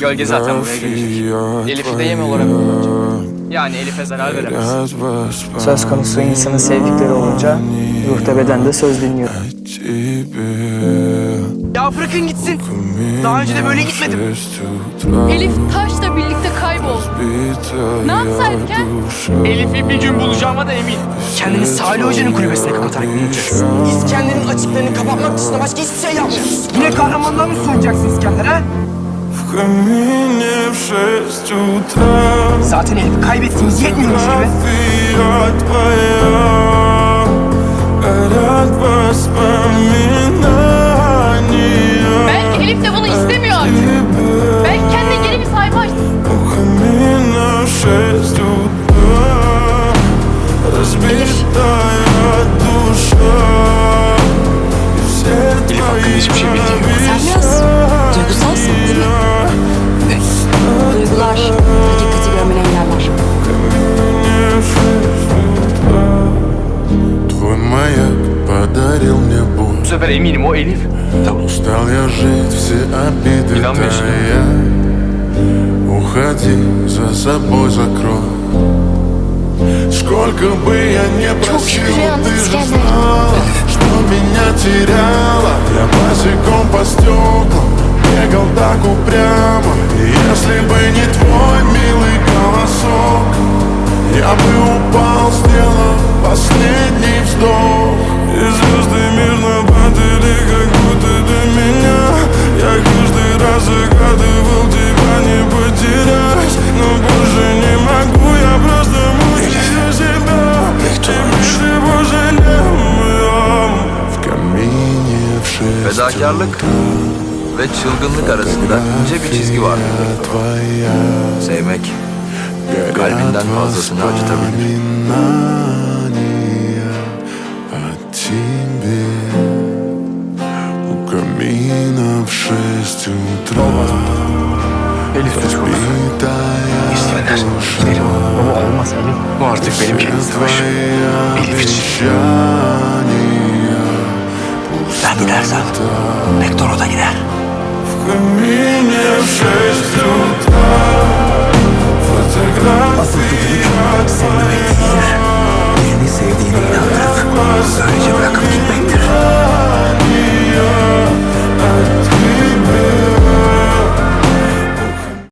Gölge zaten buraya gelecek. Elif'i de yem olarak kullanacak. Yani Elif'e zarar veremez. Söz konusu insanın sevdikleri olunca ruh da beden de söz dinliyor. Ya bırakın gitsin. Daha önce de böyle gitmedim. Elif Taş'la birlikte kayboldu. Ne yapsaydıken? Elif'i bir gün bulacağıma da eminim. Kendini Salih Hoca'nın kulübesine kapatarak bulacaksın. İskender'in açıklarını kapatmak dışında başka hiçbir şey yapmıyorsun. Yine kahramanlığa mı soyacaksın İskender ha? Zaten Elif'i kaybettiğimiz yetmiyormuş gibi. Belki Elif de bunu istemiyor artık. Belki kendine yeni bir sayfa açsın. Elif hakkında hiçbir şey bildiğim yok. Sen biraz duygusalsın değil mi? Duygular hakikati görmeni engeller. Твой маяк подарил мне боль. Bu sefer eminim o Elif. Устал я жить, все обиды İnanmıyorsun. тая. Уходи, за собой закрой. Сколько бы я не просил, ты же знала, что меня теряла. Я босиком по стеклам бегал так упрямо. И если бы не твой милый голосок, я бы упал, сделав последний вздох. И звезды мирно падали, как будто до меня. Я каждый раз загадывал тебя не потерять, но больше не могу, я просто мучаю себя. Теперь ты пожалел в камине в 6 Fedakarlık ve çılgınlık arasında ince bir çizgi vardır. твоя. Sevmek kalbinden fazlasını acıtabilir. Воспоминания о тебе. У камина в 6 утра. Elif söz konusu. Разбитая İskender, душа. gidelim. Baba olmaz Elif. Bu artık benim kendi savaşım. Elif için. Обещания. Ben gidersem bekle.